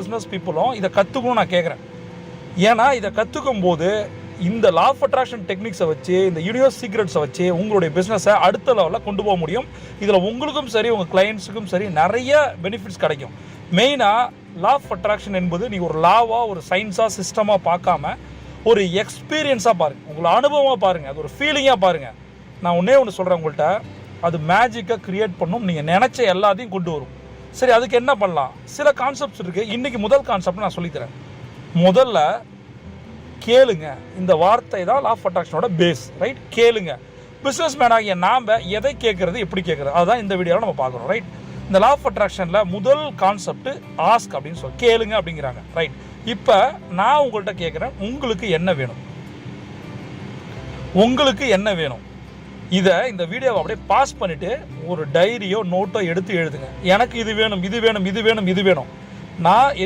Business பீப்புளும் இதை கற்றுக்கணும் நான் கேட்குறேன். ஏன்னா இதை கற்றுக்கும் போது இந்த லா ஆஃப் அட்ராக்ஷன் டெக்னிக்ஸை வச்சு, இந்த யூனிவர்ஸ் சீக்ரெட்ஸை வச்சு உங்களுடைய பிஸ்னஸை அடுத்த லெவலில் கொண்டு போக முடியும். இதில் உங்களுக்கும் சரி உங்கள் கிளைண்ட்ஸுக்கும் சரி நிறைய பெனிஃபிட்ஸ் கிடைக்கும். மெயினாக லா ஆஃப் அட்ராக்ஷன் என்பது நீங்கள் ஒரு லாவாக, ஒரு சயின்ஸாக, சிஸ்டமாக பார்க்காம ஒரு எக்ஸ்பீரியன்ஸாக பாருங்கள், உங்களை அனுபவமாக பாருங்கள், அது ஒரு ஃபீலிங்காக பாருங்கள். நான் ஒன்று சொல்கிறேன் உங்கள்கிட்ட, அது மேஜிக்காக க்ரியேட் பண்ணும், நீங்கள் நினச்ச எல்லாத்தையும் கொண்டு வரும். சரி, அதுக்கு என்ன பண்ணலாம்? சில கான்செப்ட்ஸ் இருக்குது. இன்றைக்கி முதல் கான்செப்ட் நான் சொல்லித்தரேன். முதல்ல கேளுங்க. இந்த வார்த்தை தான் லா ஆஃப் அட்ராக்ஷனோட பேஸ், ரைட்? கேளுங்க. பிஸ்னஸ் மேன் ஆகிய நாம் எதை கேட்குறது, எப்படி கேட்குறது, அதுதான் இந்த வீடியோவில் நம்ம பார்க்குறோம், ரைட்? இந்த லா ஆஃப் அட்ராக்ஷனில் முதல் கான்செப்ட் ஆஸ்க் அப்படின்னு சொல்லி கேளுங்க அப்படிங்கிறாங்க, ரைட்? இப்போ நான் உங்கள்கிட்ட கேட்குறேன், உங்களுக்கு என்ன வேணும்? உங்களுக்கு என்ன வேணும்? இதை இந்த வீடியோவை அப்படியே பாஸ் பண்ணிவிட்டு ஒரு டைரியோ நோட்டோ எடுத்து எழுதுங்க. எனக்கு இது வேணும், இது வேணும், இது வேணும், இது வேணும். நான்